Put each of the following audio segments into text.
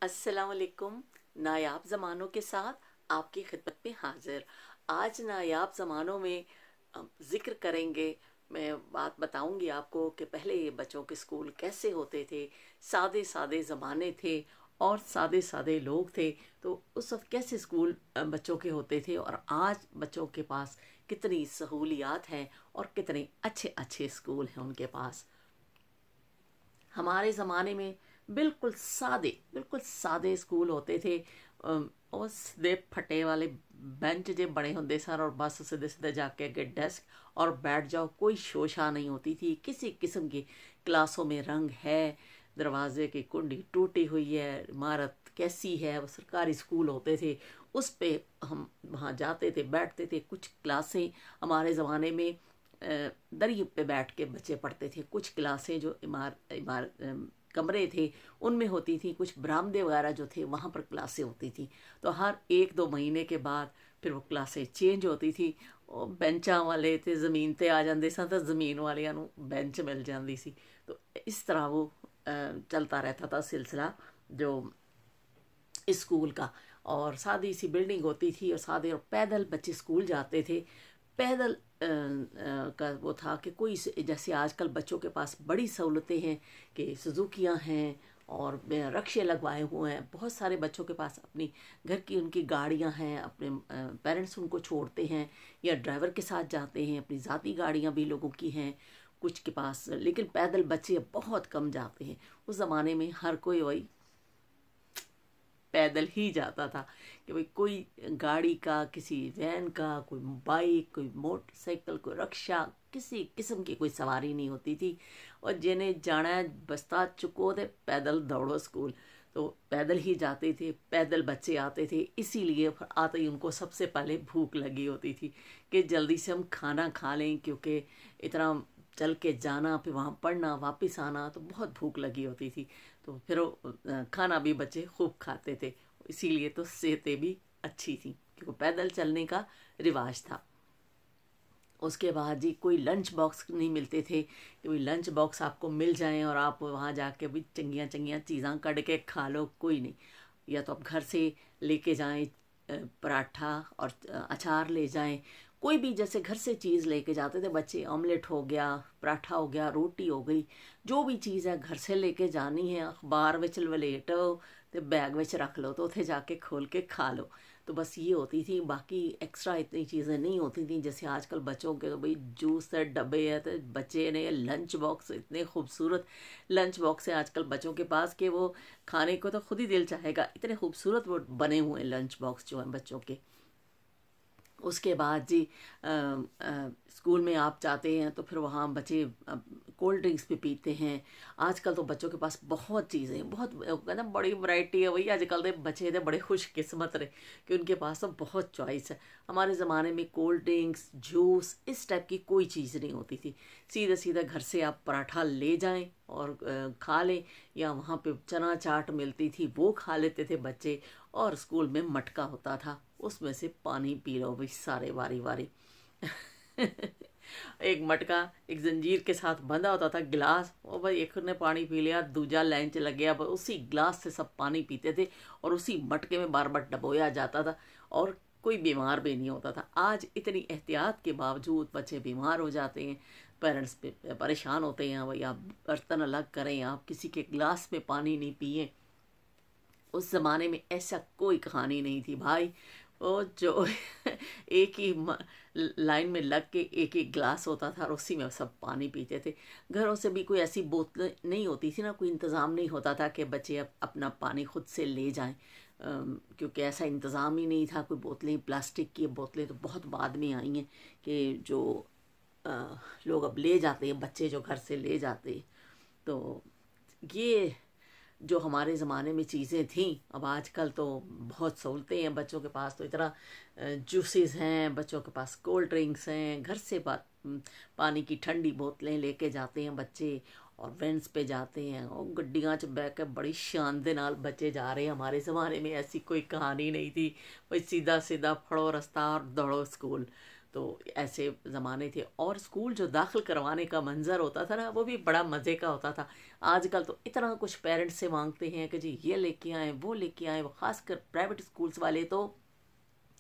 अस्सलामुअलैकुम। नायाब ज़मानों के साथ आपकी खिदमत में हाजिर। आज नायाब ज़मानों में ज़िक्र करेंगे। मैं बात बताऊंगी आपको कि पहले ये बच्चों के स्कूल कैसे होते थे। सादे सादे ज़माने थे और सादे सादे लोग थे। तो उस वक्त कैसे स्कूल बच्चों के होते थे और आज बच्चों के पास कितनी सहूलियात हैं और कितने अच्छे अच्छे स्कूल हैं उनके पास। हमारे ज़माने में बिल्कुल सादे स्कूल होते थे। और सीधे फटे वाले बेंच जे बने होंगे सर, और बस सीधे सीधे जाके अगे डेस्क और बैठ जाओ। कोई शोशा नहीं होती थी किसी किस्म की। क्लासों में रंग है, दरवाजे की कुंडी टूटी हुई है, इमारत कैसी है। वो सरकारी स्कूल होते थे, उस पे हम वहाँ जाते थे, बैठते थे। कुछ क्लासें हमारे ज़माने में दरी पे बैठ के बच्चे पढ़ते थे। कुछ क्लासें जो कमरे थे उनमें होती थी। कुछ बरामदे वगैरह जो थे वहाँ पर क्लासें होती थी। तो हर 1-2 महीने के बाद फिर वो क्लासें चेंज होती थी। और बेंचा वाले थे ज़मीन ते आ जाते सन, तो ज़मीन वालियां नूं बेंच मिल जाती सी। तो इस तरह वो चलता रहता था सिलसिला जो स्कूल का। और सादी सी बिल्डिंग होती थी और सादे और पैदल बच्चे स्कूल जाते थे। पैदल का वो था कि कोई जैसे आजकल बच्चों के पास बड़ी सहूलतें हैं कि सुजुकियाँ हैं और रक्शे लगवाए हुए हैं। बहुत सारे बच्चों के पास अपनी घर की उनकी गाड़ियाँ हैं, अपने पेरेंट्स उनको छोड़ते हैं या ड्राइवर के साथ जाते हैं। अपनी ज़ाती गाड़ियाँ भी लोगों की हैं कुछ के पास, लेकिन पैदल बच्चे बहुत कम जाते हैं। उस ज़माने में हर कोई वही पैदल ही जाता था कि भाई कोई गाड़ी का, किसी वैन का, कोई बाइक, कोई मोटरसाइकिल, कोई रक्षा, किसी किस्म की कोई सवारी नहीं होती थी। और जिन्हें जाना है बस्ता चुको थे पैदल दौड़ो स्कूल। तो पैदल ही जाते थे, पैदल बच्चे आते थे। इसीलिए आते ही उनको सबसे पहले भूख लगी होती थी कि जल्दी से हम खाना खा लें, क्योंकि इतना चल के जाना, फिर वहाँ पढ़ना, वापस आना, तो बहुत भूख लगी होती थी। तो फिर खाना भी बच्चे खूब खाते थे। इसीलिए तो सेहतें भी अच्छी थी, क्योंकि पैदल चलने का रिवाज था। उसके बाद जी कोई लंच बॉक्स नहीं मिलते थे कि भाई लंच बॉक्स आपको मिल जाएं और आप वहाँ जाके भी चंगियाँ चंगियाँ चीज़ां कट के खा लो, कोई नहीं। या तो आप घर से लेके जाएं पराठा और अचार ले जाएं। कोई भी जैसे घर से चीज़ लेके जाते थे बच्चे, ऑमलेट हो गया, पराठा हो गया, रोटी हो गई, जो भी चीज़ है घर से लेके जानी है। अखबार विच लवेटो तो बैग विच रख लो, तो उसे जाके खोल के खा लो। तो बस ये होती थी, बाकी एक्स्ट्रा इतनी चीज़ें नहीं होती थी जैसे आजकल बच्चों के। तो भाई जूस है, डब्बे है, तो बच्चे ने लंच बॉक्स, इतने खूबसूरत लंच बॉक्स है आजकल बच्चों के पास कि वो खाने को तो खुद ही दिल चाहेगा। इतने खूबसूरत वो बने हुए लंच बॉक्स जो हैं बच्चों के। उसके बाद जी स्कूल में आप जाते हैं तो फिर वहाँ बच्चे कोल्ड ड्रिंक्स भी पीते हैं। आजकल तो बच्चों के पास बहुत चीज़ें हैं, बहुत कहना बड़ी वैरायटी है। वही आजकल के बच्चे थे बड़े खुशकिस्मत रहे कि उनके पास तो बहुत चॉइस है। हमारे ज़माने में कोल्ड ड्रिंक्स, जूस, इस टाइप की कोई चीज़ नहीं होती थी। सीधे सीधे घर से आप पराठा ले जाएं और खा लें, या वहाँ पे चना चाट मिलती थी वो खा लेते थे बच्चे। और स्कूल में मटका होता था, उसमें से पानी पी लो भाई सारे वारी वारी। एक मटका एक जंजीर के साथ बंधा होता था, गिलास, और भाई एक ने पानी पी लिया, दूजा लाइन च लग गया, उसी गिलास से सब पानी पीते थे और उसी मटके में बार बार डबोया जाता था और कोई बीमार भी नहीं होता था। आज इतनी एहतियात के बावजूद बच्चे बीमार हो जाते हैं, पेरेंट्स पे परेशान होते हैं, भाई आप बर्तन अलग करें, आप किसी के गिलास में पानी नहीं पिए। उस ज़माने में ऐसा कोई कहानी नहीं थी भाई। वो जो एक ही लाइन में लग के एक एक ग्लास होता था और उसी में सब पानी पीते थे। घरों से भी कोई ऐसी बोतलें नहीं होती थी ना, कोई इंतज़ाम नहीं होता था कि बच्चे अपना पानी खुद से ले जाएं, क्योंकि ऐसा इंतज़ाम ही नहीं था। कोई बोतलें, प्लास्टिक की बोतलें तो बहुत बाद में आई हैं कि जो लोग अब ले जाते हैं, बच्चे जो घर से ले जाते हैं। तो ये जो हमारे ज़माने में चीज़ें थीं, अब आजकल तो बहुत सहूलतें हैं बच्चों के पास। तो इतना जूसेस हैं, बच्चों के पास कोल्ड ड्रिंक्स हैं, घर से पानी की ठंडी बोतलें लेके जाते हैं बच्चे और वेंस पे जाते हैं और गड्डियां च बह के बड़ी शान दे नाल बच्चे जा रहे हैं। हमारे ज़माने में ऐसी कोई कहानी नहीं थी, भाई सीधा सीधा फड़ो रास्ता और दौड़ो स्कूल। तो ऐसे ज़माने थे। और स्कूल जो दाखिल करवाने का मंज़र होता था ना, वो भी बड़ा मज़े का होता था। आजकल तो इतना कुछ पेरेंट्स से मांगते हैं कि जी ये लेके आएँ, वो लेके आएँ। वो ख़ासकर प्राइवेट स्कूल्स वाले तो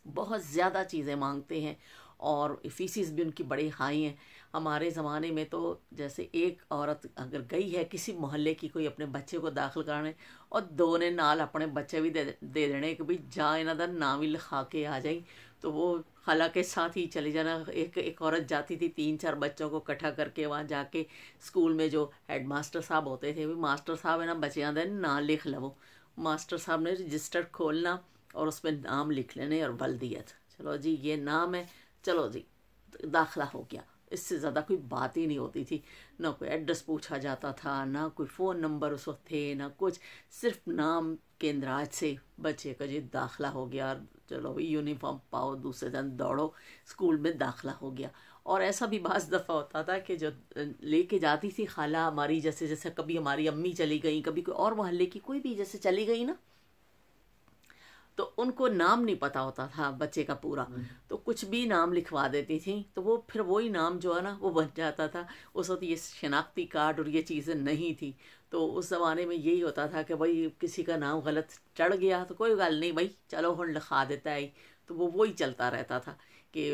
बहुत ज़्यादा चीज़ें मांगते हैं, और फीसिस भी उनकी बड़ी हाई हैं। हमारे ज़माने में तो जैसे एक औरत अगर गई है किसी मोहल्ले की कोई अपने बच्चे को दाखिल कराने, और दो ने नाल अपने बच्चे भी दे देने कि भाई जा इन्हों का नाम ही लिखा के आ जाई, तो वो खाला के साथ ही चले जाना। एक औरत जाती थी 3-4 बच्चों को इकट्ठा करके, वहाँ जाके स्कूल में जो हेड मास्टर साहब होते थे, भी मास्टर साहब इन्होंने बच्चों का नाम लिख लवो। मास्टर साहब ने रजिस्टर खोलना और उसमें नाम लिख लेने और बल्दियत, चलो जी ये नाम है, चलो जी दाखिला हो गया। इससे ज़्यादा कोई बात ही नहीं होती थी। ना कोई एड्रेस पूछा जाता था, ना कोई फ़ोन नंबर उस वक्त थे, ना कुछ। सिर्फ नाम के इंदराज से बच्चे का जी दाखिला हो गया, और चलो भाई यूनिफॉर्म पाओ, दूसरे दिन दौड़ो, स्कूल में दाखिला हो गया। और ऐसा भी बाज़ दफ़ा होता था कि जो लेके जाती थी खाला हमारी, जैसे जैसे कभी हमारी अम्मी चली गई, कभी कोई और मोहल्ले की कोई भी जैसे चली गई ना, तो उनको नाम नहीं पता होता था बच्चे का पूरा, तो कुछ भी नाम लिखवा देती थी, तो वो फिर वही नाम जो है ना वो बन जाता था। उस वक्त ये शनाख्ती कार्ड और ये चीज़ें नहीं थी, तो उस ज़माने में यही होता था कि भाई किसी का नाम गलत चढ़ गया तो कोई गल नहीं भाई, चलो हम लिखा देता है। तो वो वही चलता रहता था कि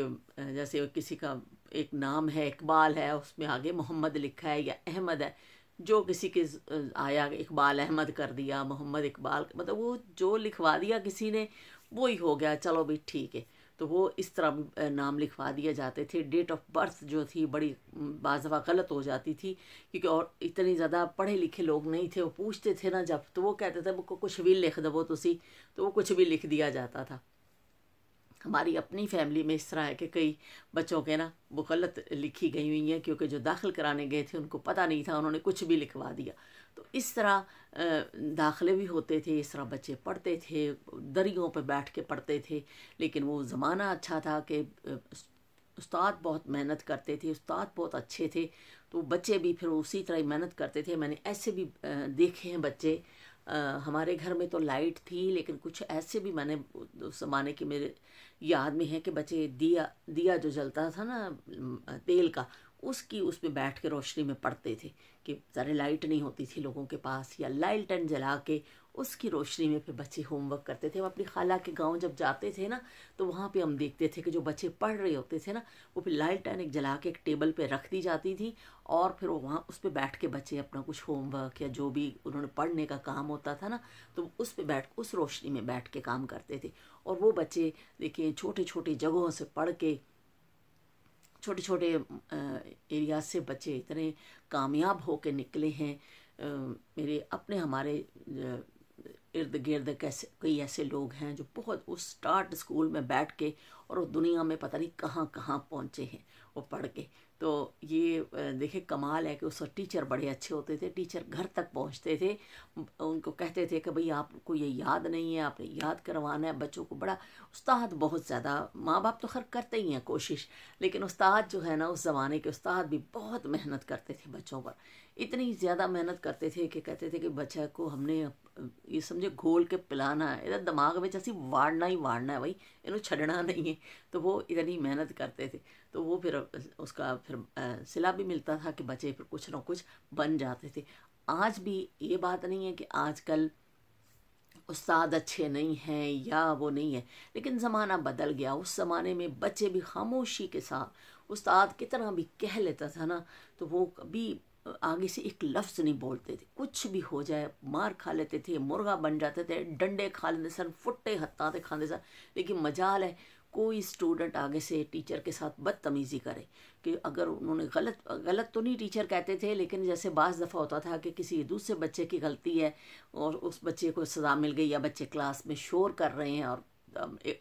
जैसे किसी का एक नाम है इकबाल है, उसमें आगे मोहम्मद लिखा है या अहमद है, जो किसी के आया इकबाल अहमद कर दिया, मोहम्मद इकबाल, मतलब वो जो लिखवा दिया किसी ने वो ही हो गया, चलो भाई ठीक है। तो वो इस तरह नाम लिखवा दिए जाते थे। डेट ऑफ बर्थ जो थी बड़ी बाज़ दफ़ा गलत हो जाती थी, क्योंकि और इतनी ज़्यादा पढ़े लिखे लोग नहीं थे। वो पूछते थे ना जब, तो वो कहते थे मुझको कुछ भी लिख दो तुसी, तो वो कुछ भी लिख दिया जाता था। हमारी अपनी फैमिली में इस तरह है कि कई बच्चों के ना वो गलत लिखी गई हुई हैं, क्योंकि जो दाखिल कराने गए थे उनको पता नहीं था, उन्होंने कुछ भी लिखवा दिया। तो इस तरह दाखिले भी होते थे, इस तरह बच्चे पढ़ते थे, दरियों पर बैठ के पढ़ते थे। लेकिन वो ज़माना अच्छा था कि उस्ताद बहुत मेहनत करते थे, उस्ताद बहुत अच्छे थे, तो बच्चे भी फिर उसी तरह ही मेहनत करते थे। मैंने ऐसे भी देखे हैं बच्चे। हमारे घर में तो लाइट थी, लेकिन कुछ ऐसे भी मैंने उस ज़माने के मेरे याद में है कि बच्चे दिया दिया जो जलता था ना तेल का, उसकी उस पे बैठ के रोशनी में पढ़ते थे, कि सारे लाइट नहीं होती थी लोगों के पास, या लालटेन जला के उसकी रोशनी में फिर बच्चे होमवर्क करते थे। हम अपनी खाला के गांव जब जाते थे ना, तो वहाँ पे हम देखते थे कि जो बच्चे पढ़ रहे होते थे ना, वो फिर लालटेन एक जला के एक टेबल पे रख दी जाती थी, और फिर वो वहाँ उस पर बैठ के बच्चे अपना कुछ होमवर्क या जो भी उन्होंने पढ़ने का काम होता था ना, तो उस पर बैठ उस रोशनी में बैठ के काम करते थे। और वो बच्चे देखिए छोटे छोटे जगहों से पढ़ के, छोटे छोटे एरिया से बच्चे इतने कामयाब होकर निकले हैं। मेरे अपने हमारे इर्द गिर्द कैसे कई ऐसे लोग हैं जो बहुत उस स्टार्ट स्कूल में बैठ के और वो दुनिया में पता नहीं कहाँ कहाँ पहुँचे हैं वो पढ़ के। तो ये देखिए कमाल है कि उस वक्त टीचर बड़े अच्छे होते थे, टीचर घर तक पहुँचते थे, उनको कहते थे कि भाई आपको ये याद नहीं है, आपने याद करवाना है बच्चों को। बड़ा उस्ताद बहुत ज़्यादा, माँ बाप तो खैर करते ही हैं कोशिश, लेकिन उस्ताद जो है ना उस ज़माने के उस्ताद भी बहुत मेहनत करते थे बच्चों पर। इतनी ज़्यादा मेहनत करते थे कि कहते थे कि बच्चे को हमने ये समझे घोल के पिलाना है, इधर दिमाग में असी वाड़ना ही वाड़ना है भाई, इन्हों छड़ना नहीं है। तो वो इतनी मेहनत करते थे, तो वो फिर उसका फिर सिला भी मिलता था कि बच्चे फिर कुछ ना कुछ बन जाते थे। आज भी ये बात नहीं है कि आजकल उस्ताद अच्छे नहीं हैं या वो नहीं है, लेकिन ज़माना बदल गया। उस ज़माने में बच्चे भी खामोशी के साथ उस्ताद कितना भी कह लेता था ना, तो वो कभी आगे से एक लफ्ज़ नहीं बोलते थे। कुछ भी हो जाए, मार खा लेते थे, मुर्गा बन जाते थे, डंडे खा लेते सन, फुट्टे हत्था ते खाते सन, लेकिन मजाल है कोई स्टूडेंट आगे से टीचर के साथ बदतमीज़ी करे, कि अगर उन्होंने गलत तो नहीं टीचर कहते थे, लेकिन जैसे बाज़ दफ़ा होता था कि किसी दूसरे बच्चे की गलती है और उस बच्चे को सज़ा मिल गई, या बच्चे क्लास में शोर कर रहे हैं और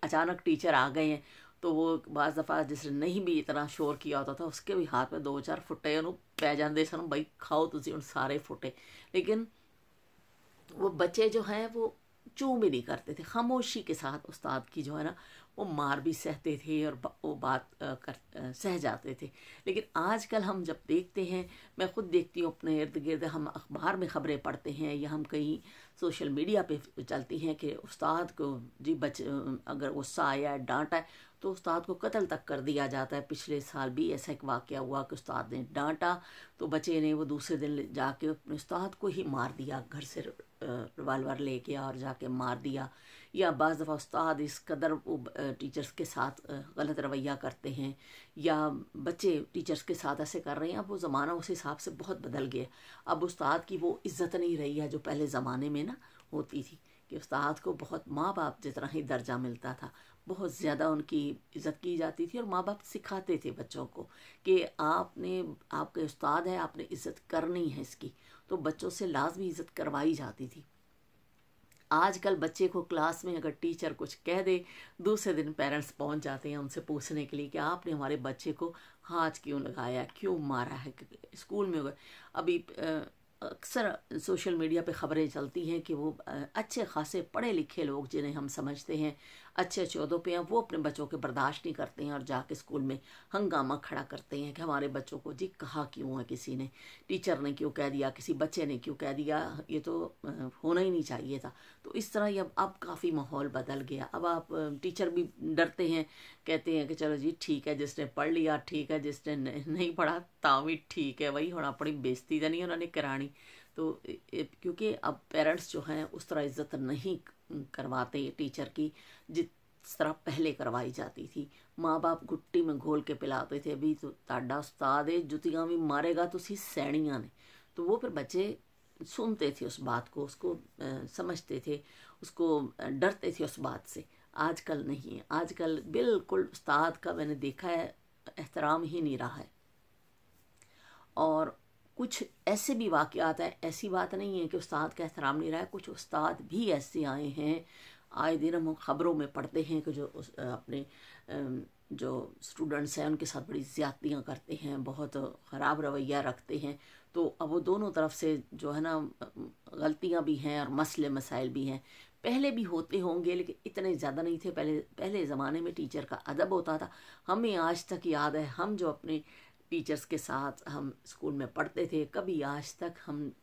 अचानक टीचर आ गए हैं, तो वो बाज़ दफ़ा जिसने नहीं भी इतना शोर किया होता था उसके भी हाथ में 2-4 फुट्टे उन्होंने पै जाते सन, भाई खाओ तुसी उन सारे फुट्टे। लेकिन वो बच्चे जो हैं वो चूँ भी नहीं करते थे, खामोशी के साथ उस्ताद की जो है ना वो मार भी सहते थे और वो बात सह जाते थे। लेकिन आजकल हम जब देखते हैं, मैं खुद देखती हूँ अपने इर्द गिर्द, हम अखबार में ख़बरें पढ़ते हैं या हम कहीं सोशल मीडिया पे चलती हैं कि उस्ताद को जी अगर गुस्सा आया है, डांटा है, तो उस्ताद को कत्ल तक कर दिया जाता है। पिछले साल भी ऐसा एक वाक़या हुआ कि उस्ताद ने डांटा तो बच्चे ने वो दूसरे दिन जाके अपने उस्ताद को ही मार दिया, घर से रिवाल्वर लेके और जाके मार दिया। या बाज़ दफ़ा उस्ताद इस कदर वो टीचर्स के साथ गलत रवैया करते हैं या बच्चे टीचर्स के साथ ऐसे कर रहे हैं। अब वो ज़माना उस हिसाब से बहुत बदल गया। अब उस्ताद की वो इज़्ज़त नहीं रही है जो पहले ज़माने में ना होती थी, कि उस्ताद को बहुत माँ बाप जितना ही दर्जा मिलता था, बहुत ज़्यादा उनकी इज़्ज़त की जाती थी। और माँ बाप सिखाते थे बच्चों को कि आपके उस्ताद है, आपने इज़्ज़त करनी है इसकी, तो बच्चों से लाजमी इज़्ज़त करवाई जाती थी। आजकल बच्चे को क्लास में अगर टीचर कुछ कह दे, दूसरे दिन पेरेंट्स पहुंच जाते हैं उनसे पूछने के लिए कि आपने हमारे बच्चे को हाथ क्यों लगाया, क्यों मारा है। स्कूल में अभी अक्सर सोशल मीडिया पे ख़बरें चलती हैं कि वो अच्छे खासे पढ़े लिखे लोग जिन्हें हम समझते हैं अच्छे चौदों पे हैं, वो अपने बच्चों के बर्दाश्त नहीं करते हैं और जाके स्कूल में हंगामा खड़ा करते हैं कि हमारे बच्चों को जी कहा क्यों है, किसी ने, टीचर ने क्यों कह दिया, किसी बच्चे ने क्यों कह दिया, ये तो होना ही नहीं चाहिए था। तो इस तरह ये अब काफ़ी माहौल बदल गया। अब आप टीचर भी डरते हैं, कहते हैं कि चलो जी ठीक है, जिसने पढ़ लिया ठीक है, जिसने नहीं पढ़ा ता भी ठीक है, वही होना, अपनी बेइज्जती तो नहीं उन्होंने करानी। तो क्योंकि अब पेरेंट्स जो हैं उस तरह इज़्ज़त नहीं करवाते टीचर की जिस तरह पहले करवाई जाती थी। माँ बाप गुट्टी में घोल के पिलाते थे, अभी तो ताड़ा उस्ताद है जुतियाँ भी मारेगा तुसी सैनियाँ ने। तो वो फिर बच्चे सुनते थे उस बात को, उसको समझते थे, उसको डरते थे उस बात से। आजकल नहीं है, आजकल बिल्कुल उस्ताद का मैंने देखा है एहतराम ही नहीं रहा है। और कुछ ऐसे भी वाक़यात हैं, ऐसी बात नहीं है कि उस्ताद का एहतराम नहीं रहा है, कुछ उस्ताद भी ऐसे आए हैं, आए दिन हम ख़बरों में पढ़ते हैं कि जो अपने जो स्टूडेंट्स हैं उनके साथ बड़ी ज़्यादतियाँ करते हैं, बहुत ख़राब रवैया रखते हैं। तो अब वो दोनों तरफ से जो है ना गलतियाँ भी हैं और मसले मसाइल भी हैं। पहले भी होते होंगे लेकिन इतने ज़्यादा नहीं थे। पहले ज़माने में टीचर का अदब होता था। हमें आज तक याद है, हम जो अपने टीचर्स के साथ हम स्कूल में पढ़ते थे, कभी आज तक हम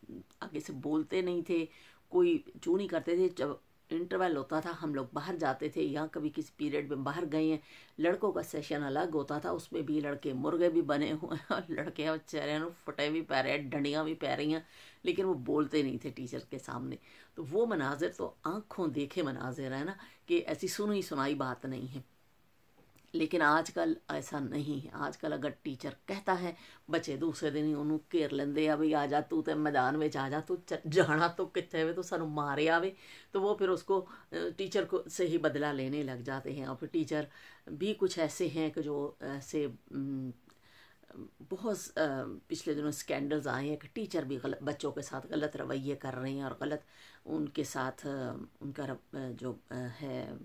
आगे से बोलते नहीं थे, कोई चू नहीं करते थे। जब इंटरवल होता था हम लोग बाहर जाते थे, या कभी किसी पीरियड में बाहर गए हैं, लड़कों का सेशन अलग होता था, उसमें भी लड़के मुर्गे भी बने हुए हैं और लड़के बेचारे फटे भी पै रहे हैं, डंडियाँ भी पै रही हैं, लेकिन वो बोलते नहीं थे टीचर के सामने। तो वो मनाजिर तो आँखों देखे मनाजिर है ना, कि ऐसी सुनी सुनाई बात नहीं है। लेकिन आजकल ऐसा नहीं है। आजकल अगर टीचर कहता है, बच्चे दूसरे दिन ही उन्होंने घेर लेंदे आ, भी आ जा तू तो मैदान में आ जा, तू जाना तो कितने वे, तो सानू मारे आवे। तो वो फिर उसको टीचर को से ही बदला लेने लग जाते हैं। और फिर टीचर भी कुछ ऐसे हैं कि जो ऐसे बहुत पिछले दिनों स्कैंडल्स आए हैं कि टीचर भी गलत बच्चों के साथ गलत रवैये कर रहे हैं और गलत उनके साथ उनका जो है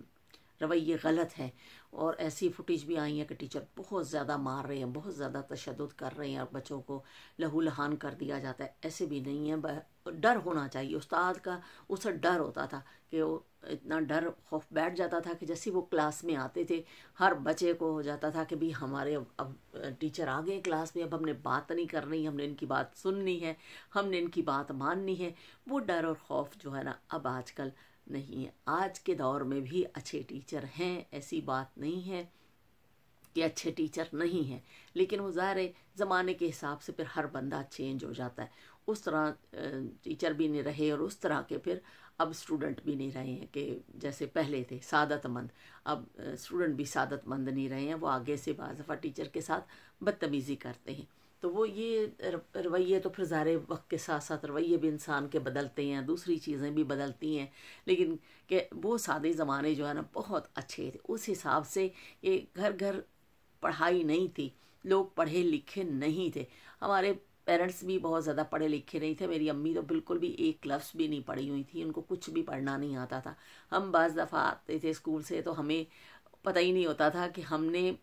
रवैये गलत है। और ऐसी फुटेज भी आई है कि टीचर बहुत ज़्यादा मार रहे हैं, बहुत ज़्यादा तशद्दुद कर रहे हैं और बच्चों को लहू लहान कर दिया जाता है। ऐसे भी नहीं है। डर होना चाहिए उस्ताद का, उससे डर होता था कि वो इतना डर खौफ बैठ जाता था कि जैसे वो क्लास में आते थे, हर बच्चे को हो जाता था कि भाई हमारे अब टीचर आ गए क्लास में, अब हमने बात नहीं करनी, हमने इनकी बात सुननी है, हमने इनकी बात माननी है। वो डर और खौफ जो है ना अब आजकल नहीं है। आज के दौर में भी अच्छे टीचर हैं, ऐसी बात नहीं है कि अच्छे टीचर नहीं हैं, लेकिन वो ज़ाहिर ज़माने के हिसाब से फिर हर बंदा चेंज हो जाता है। उस तरह टीचर भी नहीं रहे और उस तरह के फिर अब स्टूडेंट भी नहीं रहे हैं कि जैसे पहले थे सादतमंद। अब स्टूडेंट भी सादतमंद नहीं रहे हैं, वो आगे से बाज़ दफ़ा टीचर के साथ बदतमीज़ी करते हैं। तो वो ये रवैये तो फिर ज़ाहिर वक्त के साथ साथ रवैये भी इंसान के बदलते हैं, दूसरी चीज़ें भी बदलती हैं, लेकिन कि वो सादे ज़माने जो है ना बहुत अच्छे थे। उस हिसाब से ये घर घर पढ़ाई नहीं थी, लोग पढ़े लिखे नहीं थे। हमारे पेरेंट्स भी बहुत ज़्यादा पढ़े लिखे नहीं थे। मेरी अम्मी तो बिल्कुल भी एक लफ्ज़ भी नहीं पढ़ी हुई थी, उनको कुछ भी पढ़ना नहीं आता था। हम बाज़ दफ़ा आते थे स्कूल से तो हमें पता ही नहीं होता था कि हमने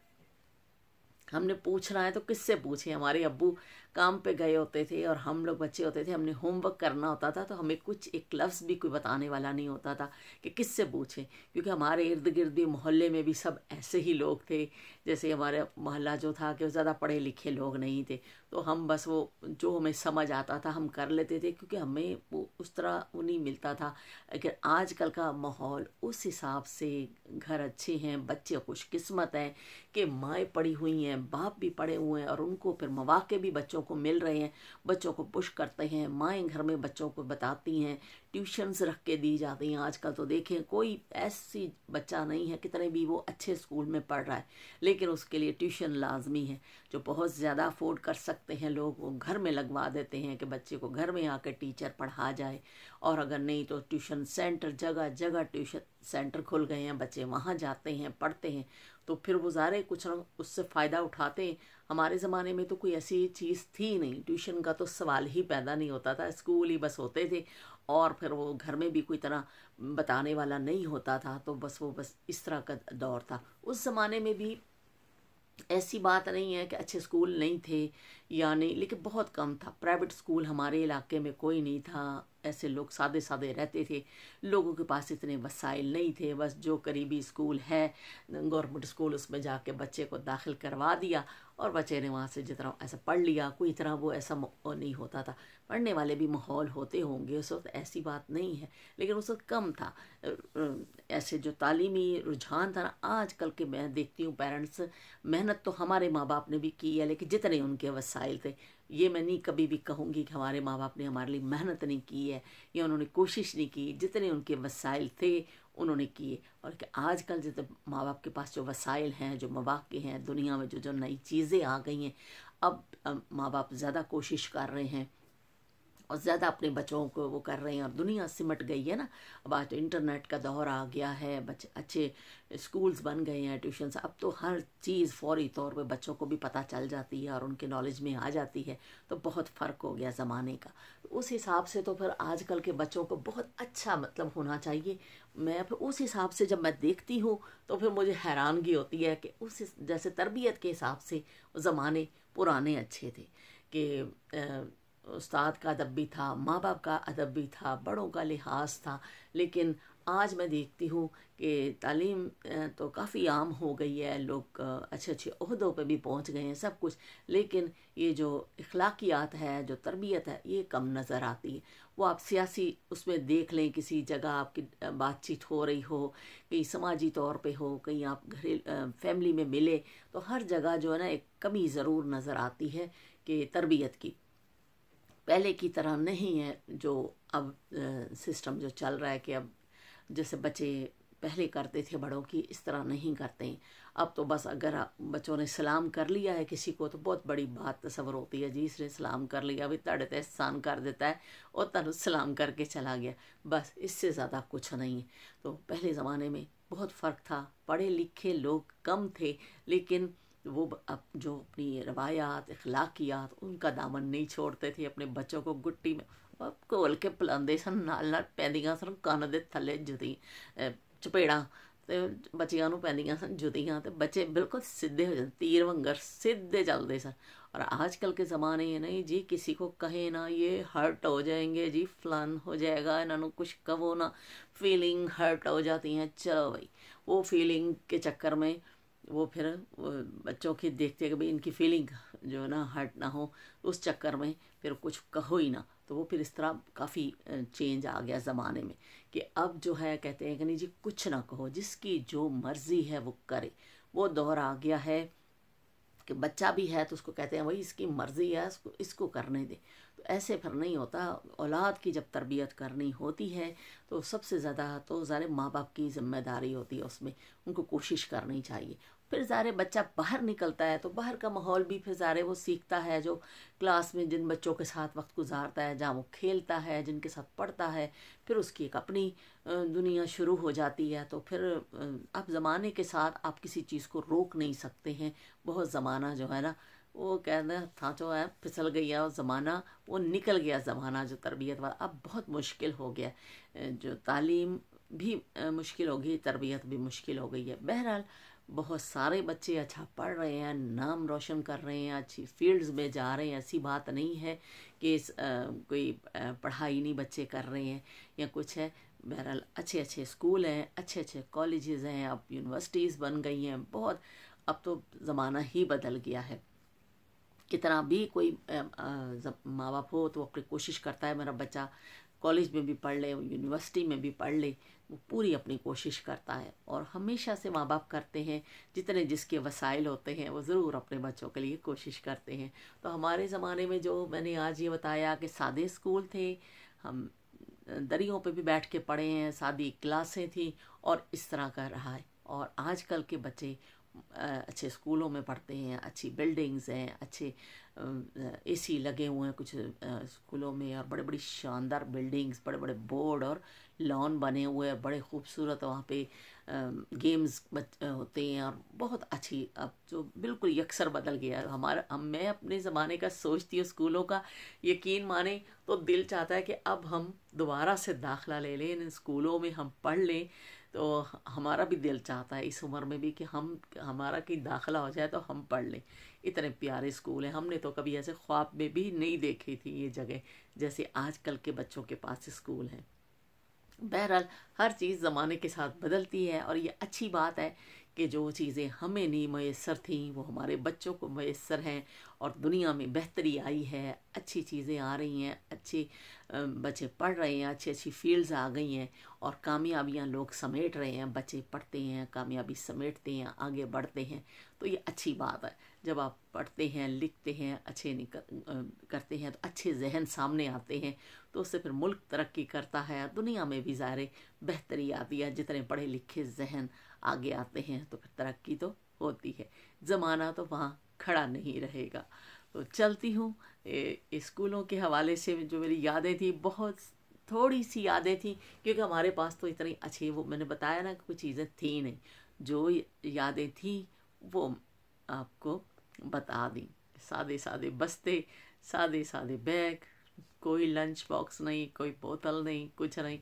पूछना है तो किससे पूछें। हमारे अब्बू काम पे गए होते थे और हम लोग बच्चे होते थे, हमने होमवर्क करना होता था, तो हमें कुछ एक लफ्ज़ भी कोई बताने वाला नहीं होता था कि किससे पूछें, क्योंकि हमारे इर्द गिर्द मोहल्ले में भी सब ऐसे ही लोग थे। जैसे हमारे मोहल्ला जो था कि वो ज़्यादा पढ़े लिखे लोग नहीं थे, तो हम बस वो जो हमें समझ आता था हम कर लेते थे, क्योंकि हमें वो उस तरह वो नहीं मिलता था। लेकिन आजकल का माहौल उस हिसाब से, घर अच्छे हैं, बच्चे खुशकिस्मत हैं कि माएँ पढ़ी हुई हैं, बाप भी पढ़े हुए हैं और उनको फिर मौके भी बच्चों को मिल रहे हैं, बच्चों को पुश करते हैं, माएँ घर में बच्चों को बताती हैं, ट्यूशन्स रख के दी जाती हैं। आजकल तो देखें कोई ऐसी बच्चा नहीं है, कितने भी वो अच्छे स्कूल में पढ़ रहा है, लेकिन उसके लिए ट्यूशन लाजमी है। जो बहुत ज़्यादा अफोर्ड कर सकते हैं लोग, वो घर में लगवा देते हैं कि बच्चे को घर में आकर टीचर पढ़ा जाए, और अगर नहीं तो ट्यूशन सेंटर, जगह जगह ट्यूशन सेंटर खुल गए हैं, बच्चे वहाँ जाते हैं, पढ़ते हैं, तो फिर वो ज़ारे कुछ ना उससे फ़ायदा उठाते हैं। हमारे ज़माने में तो कोई ऐसी चीज़ थी नहीं, ट्यूशन का तो सवाल ही पैदा नहीं होता था, स्कूल ही बस होते थे, और फिर वो घर में भी कोई तरह बताने वाला नहीं होता था, तो बस वो बस इस तरह का दौर था। उस ज़माने में भी ऐसी बात नहीं है कि अच्छे स्कूल नहीं थे या नहीं, लेकिन बहुत कम था। प्राइवेट स्कूल हमारे इलाके में कोई नहीं था, ऐसे लोग सादे सादे रहते थे, लोगों के पास इतने वसाइल नहीं थे। बस जो करीबी स्कूल है गवर्नमेंट स्कूल, उसमें जाके बच्चे को दाखिल करवा दिया और बच्चे ने वहाँ से जितना ऐसा पढ़ लिया, कोई तरह वो ऐसा नहीं होता था। पढ़ने वाले भी माहौल होते होंगे उस वक्त, ऐसी बात नहीं है, लेकिन उस वक्त कम था। ऐसे जो तालीमी रुझान था ना, आजकल के मैं देखती हूँ पेरेंट्स, मेहनत तो हमारे माँ बाप ने भी की है, लेकिन जितने उनके वसाइल थे, ये मैं नहीं कभी भी कहूँगी कि हमारे माँ बाप ने हमारे लिए मेहनत नहीं की है या उन्होंने कोशिश नहीं की, जितने उनके वसाइल थे उन्होंने किए। और कि आजकल जितने माँ बाप के पास जो वसाइल हैं, जो मौक़े हैं, दुनिया में जो जो नई चीज़ें आ गई हैं, अब माँ बाप ज़्यादा कोशिश कर रहे हैं और ज़्यादा अपने बच्चों को वो कर रहे हैं। और दुनिया सिमट गई है ना, अब आज तो इंटरनेट का दौर आ गया है, बच्चे अच्छे स्कूल्स बन गए हैं, ट्यूशन्स, अब तो हर चीज़ फौरी तौर पे बच्चों को भी पता चल जाती है और उनके नॉलेज में आ जाती है, तो बहुत फ़र्क हो गया ज़माने का। तो उस हिसाब से तो फिर आजकल के बच्चों को बहुत अच्छा मतलब होना चाहिए। मैं फिर उस हिसाब से जब मैं देखती हूँ तो फिर मुझे हैरानगी होती है कि उस जैसे तरबियत के हिसाब से ज़माने पुराने अच्छे थे कि उस्ताद का अदब भी था, माँ बाप का अदब भी था, बड़ों का लिहाज था। लेकिन आज मैं देखती हूँ कि तालीम तो काफ़ी आम हो गई है, लोग अच्छे अच्छे ओहदों पे भी पहुँच गए हैं, सब कुछ, लेकिन ये जो इखलाकियात है, जो तरबियत है, ये कम नज़र आती है। वो आप सियासी उसमें देख लें, किसी जगह आपकी बातचीत हो रही हो, कहीं समाजी तौर पे हो, कहीं आप फैमिली में मिले, तो हर जगह जो है ना एक कमी ज़रूर नज़र आती है कि तरबियत की पहले की तरह नहीं है। जो अब सिस्टम जो चल रहा है कि अब जैसे बच्चे पहले करते थे बड़ों की, इस तरह नहीं करते हैं। अब तो बस अगर बच्चों ने सलाम कर लिया है किसी को तो बहुत बड़ी बात तस्वर होती है, जी इसने सलाम कर लिया, अभी तड़े ते एहसान कर देता है और तनु सलाम करके चला गया, बस इससे ज़्यादा कुछ नहीं है। तो पहले ज़माने में बहुत फ़र्क था, पढ़े लिखे लोग कम थे, लेकिन वो अब जो अपनी रवायात, अखलाकियात, उनका दामन नहीं छोड़ते थे। अपने बच्चों को गुट्टी में घोल के पिलाते सन, नाल नाल पैंदियां सन कंन दे थल्ले जुती चपेड़ा, ते बच्चियां नूं पैंदियां सन जुतियां, ते बच्चे बिल्कुल सीधे हो जाते, तीर वंगर सीधे चलते सन। और आजकल के ज़माने में नहीं जी, किसी को कहे ना ये हर्ट हो जाएंगे जी, फलान हो जाएगा, इन्होंने कुछ कहो ना, फीलिंग हर्ट हो जाती हैं। चलो भाई, वो फीलिंग के चक्कर में वो फिर बच्चों की देखते कि भाई इनकी फीलिंग जो है ना हर्ट ना हो, उस चक्कर में फिर कुछ कहो ही ना। तो वो फिर इस तरह काफ़ी चेंज आ गया ज़माने में कि अब जो है कहते हैं कि नहीं जी कुछ ना कहो, जिसकी जो मर्ज़ी है वो करे। वो दौर आ गया है कि बच्चा भी है तो उसको कहते हैं भाई इसकी मर्ज़ी है, इसको करने दे। तो ऐसे फिर नहीं होता। औलाद की जब तरबियत करनी होती है तो सबसे ज़्यादा तो ज़ाहिर माँ बाप की ज़िम्मेदारी होती है, उसमें उनको कोशिश करनी चाहिए। फिर ज़ाहिर बच्चा बाहर निकलता है तो बाहर का माहौल भी फिर ज़ाहिर वो सीखता है, जो क्लास में जिन बच्चों के साथ वक्त गुजारता है, जहाँ वो खेलता है, जिनके साथ पढ़ता है, फिर उसकी एक अपनी दुनिया शुरू हो जाती है। तो फिर अब ज़माने के साथ आप किसी चीज़ को रोक नहीं सकते हैं। बहुत ज़माना जो है ना वो कहना था जो है फिसल गया, और ज़माना वो निकल गया, ज़माना जो तरबियत वाला अब बहुत मुश्किल हो गया। जो तालीम भी मुश्किल हो गई, तरबियत भी मुश्किल हो गई है। बहरहाल बहुत सारे बच्चे अच्छा पढ़ रहे हैं, नाम रोशन कर रहे हैं, अच्छी फील्ड्स में जा रहे हैं। ऐसी बात नहीं है कि कोई पढ़ाई नहीं बच्चे कर रहे हैं या कुछ है। बहरहाल अच्छे अच्छे स्कूल हैं, अच्छे अच्छे कॉलेजेस हैं, अब यूनिवर्सिटीज़ बन गई हैं बहुत। अब तो ज़माना ही बदल गया है। कितना भी कोई माँ बाप हो तो अपनी कोशिश करता है मेरा बच्चा कॉलेज में भी पढ़ ले, यूनिवर्सिटी में भी पढ़ ले, वो पूरी अपनी कोशिश करता है। और हमेशा से माँ बाप करते हैं, जितने जिसके वसाइल होते हैं वो ज़रूर अपने बच्चों के लिए कोशिश करते हैं। तो हमारे ज़माने में जो मैंने आज ये बताया कि सादे स्कूल थे, हम दरियों पे भी बैठ के पढ़े हैं, सादी क्लासें थी और इस तरह का रहा है। और आजकल के बच्चे अच्छे स्कूलों में पढ़ते हैं, अच्छी बिल्डिंग्स हैं, अच्छे एसी लगे हुए हैं कुछ स्कूलों में, और बड़े बड़ी शानदार बिल्डिंग्स, बड़े बड़े बोर्ड और लॉन बने हुए हैं, बड़े खूबसूरत वहाँ पे गेम्स होते हैं। और बहुत अच्छी, अब जो बिल्कुल यकसर बदल गया है हमारा। मैं अपने ज़माने का सोचती हूँ स्कूलों का, यकीन माने तो दिल चाहता है कि अब हम दोबारा से दाखिला ले लें इन स्कूलों में, हम पढ़ लें। तो हमारा भी दिल चाहता है इस उम्र में भी कि हमारा कहीं दाखिला हो जाए तो हम पढ़ लें। इतने प्यारे स्कूल हैं, हमने तो कभी ऐसे ख्वाब में भी नहीं देखी थी ये जगह जैसे आजकल के बच्चों के पास स्कूल हैं। बहरहाल हर चीज़ ज़माने के साथ बदलती है, और ये अच्छी बात है कि जो चीज़ें हमें नहीं मैसर थीं वो हमारे बच्चों को मैसर हैं। और दुनिया में बेहतरी आई है, अच्छी चीज़ें आ रही हैं, अच्छे बच्चे पढ़ रहे हैं, अच्छी अच्छी फील्ड्स आ गई हैं, और कामयाबियाँ लोग समेट रहे हैं। बच्चे पढ़ते हैं, कामयाबी समेटते हैं, आगे बढ़ते हैं। तो ये अच्छी बात है। जब आप पढ़ते हैं, लिखते हैं, अच्छे करते हैं तो अच्छे जहन सामने आते हैं, तो उससे फिर मुल्क तरक्की करता है, दुनिया में भी ज़ाहिर बेहतरी आती है। जितने पढ़े लिखे जहन आगे आते हैं तो फिर तरक्की तो होती है, ज़माना तो वहाँ खड़ा नहीं रहेगा। तो चलती हूँ स्कूलों के हवाले से जो मेरी यादें थी, बहुत थोड़ी सी यादें थी, क्योंकि हमारे पास तो इतनी अच्छी, वो मैंने बताया ना, कुछ चीज़ें थी नहीं। जो यादें थी वो आपको बता दी। सादे सादे बस्ते, सादे सादे बैग, कोई लंच बॉक्स नहीं, कोई बोतल नहीं, कुछ नहीं।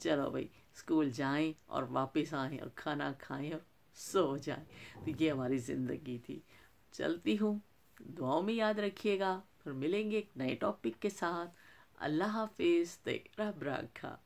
चलो भाई स्कूल जाएं और वापस आएं और खाना खाएं और सो जाएं। तो ये हमारी ज़िंदगी थी। चलती हूँ, दुआओं में याद रखिएगा। फिर मिलेंगे एक नए टॉपिक के साथ। अल्लाह हाफिज़। तेरा रखा।